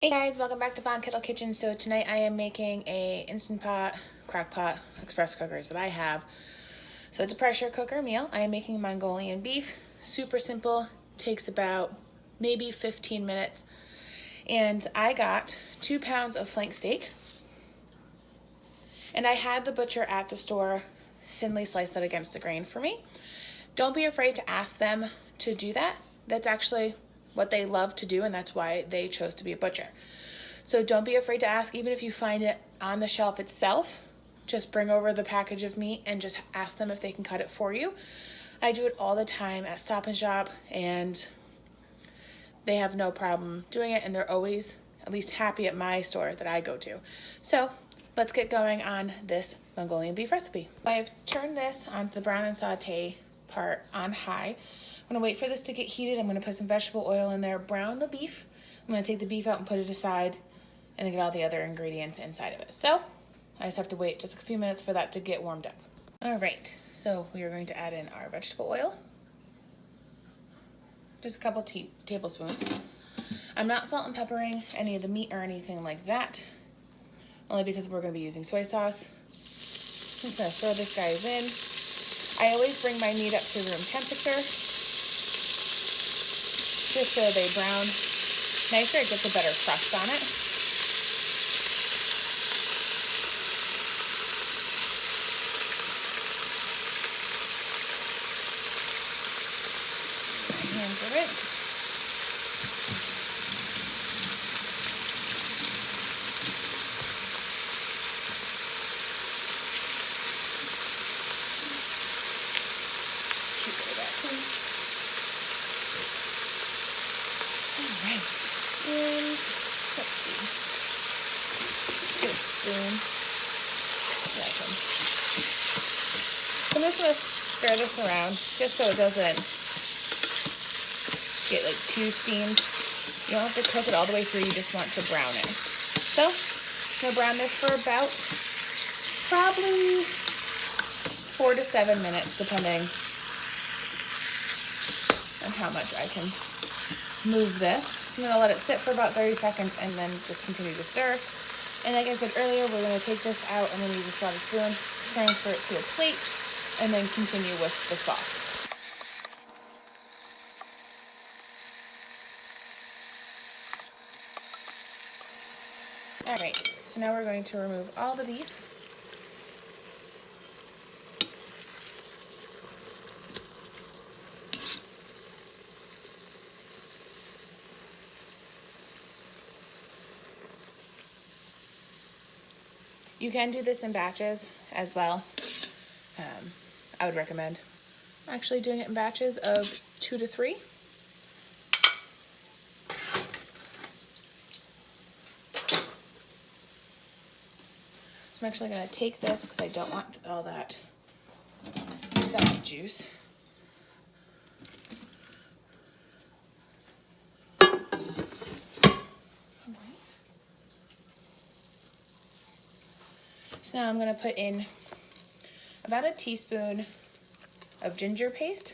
Hey guys, welcome back to Von Kettle Kitchen. So tonight I am making a Instant Pot, crock pot, express cookers, but I have. So it's a pressure cooker meal. I am making Mongolian beef. Super simple, takes about maybe 15 minutes. And I got 2 pounds of flank steak. And I had the butcher at the store thinly slice that against the grain for me. Don't be afraid to ask them to do that. That's actually what they love to do, and that's why they chose to be a butcher. So don't be afraid to ask, even if you find it on the shelf itself. Just bring over the package of meat and just ask them if they can cut it for you. I do it all the time at Stop and Shop, and they have no problem doing it, and they're always at least happy at my store that I go to. So let's get going on this Mongolian beef recipe. I have turned this onto the brown and saute part on high. I'm gonna wait for this to get heated. I'm gonna put some vegetable oil in there, brown the beef. I'm gonna take the beef out and put it aside and then get all the other ingredients inside of it. So I just have to wait just a few minutes for that to get warmed up. All right, so we are going to add in our vegetable oil. Just a couple tablespoons. I'm not salt and peppering any of the meat or anything like that, only because we're gonna be using soy sauce. I'm just gonna throw this guys in. I always bring my meat up to room temperature, just so they brown nicer. It gets a better crust on it. My hands are rinsed. Keep it back in. Alright, and let's see. Let's get a spoon so I can. So I'm just going to stir this around just so it doesn't get like too steamed. You don't have to cook it all the way through, you just want to brown it. So I'm going to brown this for about probably 4 to 7 minutes, depending on how much I can move this. So I'm going to let it sit for about 30 seconds and then just continue to stir. And like I said earlier, we're going to take this out. I'm going to use a slotted spoon, transfer it to a plate, and then continue with the sauce. Alright, so now we're going to remove all the beef. You can do this in batches as well. I would recommend actually doing it in batches of 2 to 3. So I'm actually going to take this because I don't want all that fat juice. So now I'm going to put in about a teaspoon of ginger paste.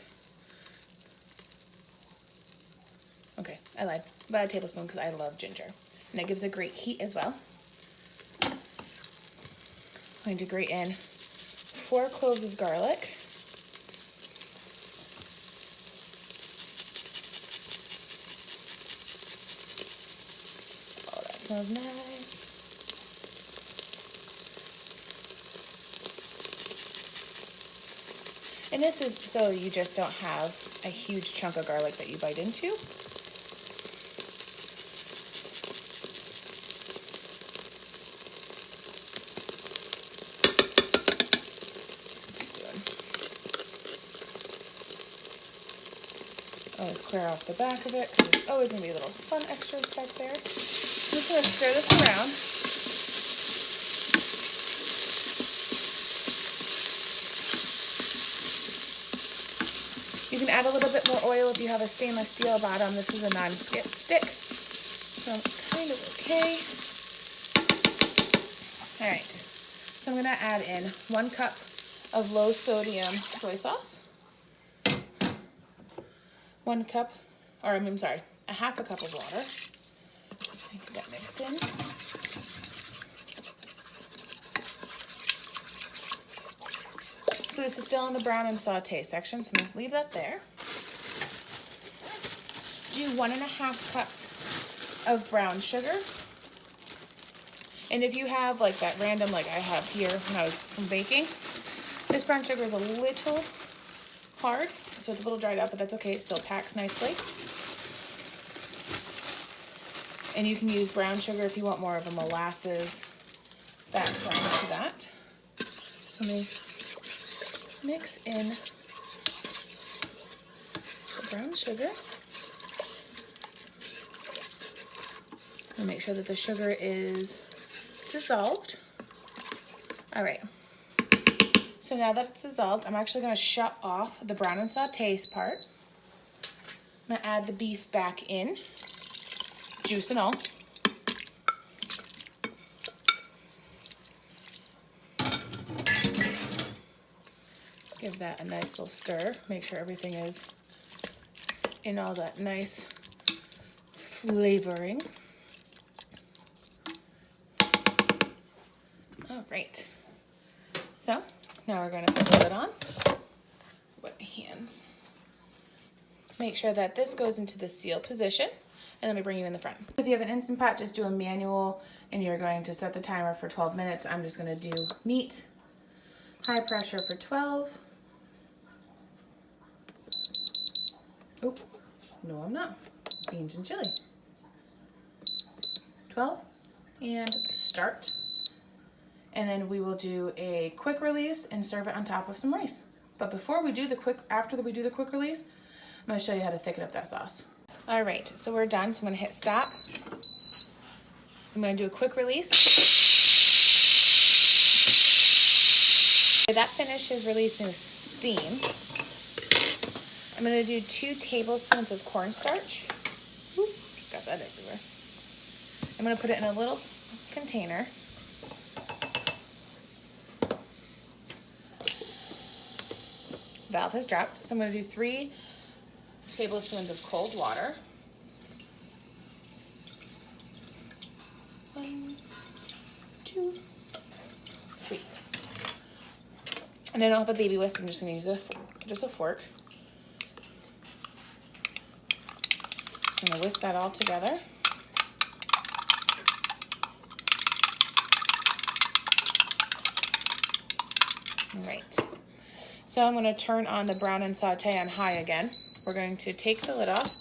Okay, I lied. About a tablespoon because I love ginger. And it gives a great heat as well. I'm going to grate in 4 cloves of garlic. Oh, that smells nice. And this is so you just don't have a huge chunk of garlic that you bite into. Always clear off the back of it because there's always going to be little fun extras back there. So I'm just going to stir this around. You can add a little bit more oil if you have a stainless steel bottom. This is a non-stick, so I'm kind of okay. All right, so I'm going to add in 1 cup of low sodium soy sauce, 1 cup, or I'm sorry, a half a cup of water, Get that mixed in. So this is still in the brown and saute section, so I'm going to leave that there. Do 1.5 cups of brown sugar. And if you have like that random, like I have here when I was from baking, this brown sugar is a little hard, so it's a little dried up, but that's okay, it still packs nicely. And you can use brown sugar if you want more of a molasses background to that. So let me mix in the brown sugar. And make sure that the sugar is dissolved. All right. So now that it's dissolved, I'm actually going to shut off the brown and saute part. I'm going to add the beef back in, juice and all. Give that a nice little stir. Make sure everything is in all that nice flavoring. All right. So now we're going to put the lid on. Wet hands. Make sure that this goes into the seal position, and let me bring you in the front. If you have an Instant Pot, just do a manual, and you're going to set the timer for 12 minutes. I'm just going to do meat, high pressure for 12. Oop, no I'm not. Beans and chili. 12, and start. And then we will do a quick release and serve it on top of some rice. But before we do the quick, after we do the quick release, I'm going to show you how to thicken up that sauce. All right, so we're done. So I'm going to hit stop. I'm going to do a quick release. That finishes releasing the steam. I'm going to do 2 tablespoons of cornstarch. Ooh, just got that everywhere. I'm going to put it in a little container. Valve has dropped, so I'm going to do 3 tablespoons of cold water. 1, 2, 3. And I don't have a baby whisk, I'm just going to use just a fork. I'm going to whisk that all together. All right. So I'm going to turn on the brown and saute on high again. We're going to take the lid off.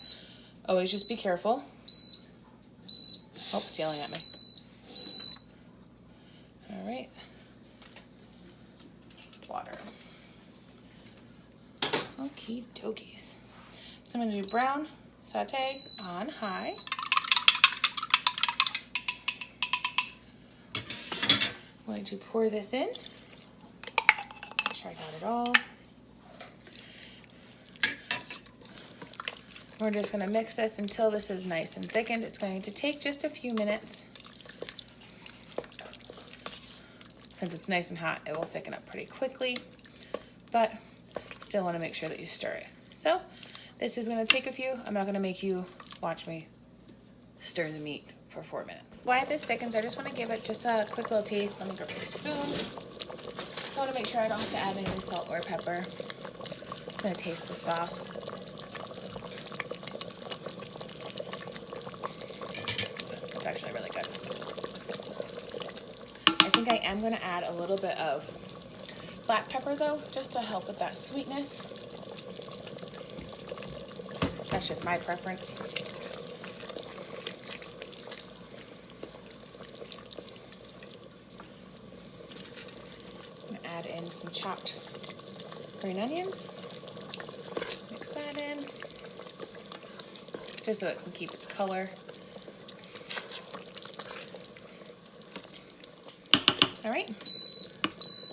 Always just be careful. Oh, it's yelling at me. All right. Water. Okie dokies. So I'm going to do brown, saute on high. I'm going to pour this in. Make sure I got it all. We're just going to mix this until this is nice and thickened. It's going to take just a few minutes. Since it's nice and hot, it will thicken up pretty quickly, but still want to make sure that you stir it. So this is going to take a few. I'm not going to make you watch me stir the meat for 4 minutes. While this thickens, I just want to give it just a quick little taste. Let me grab a spoon. I want to make sure I don't have to add any salt or pepper. I'm going to taste the sauce. It's actually really good. I think I am going to add a little bit of black pepper though, just to help with that sweetness. That's just my preference. I'm going to add in some chopped green onions. Mix that in, just so it can keep its color. All right,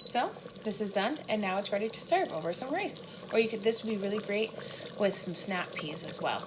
so this is done, and now it's ready to serve over some rice. Or you could, this would be really great with some snap peas as well.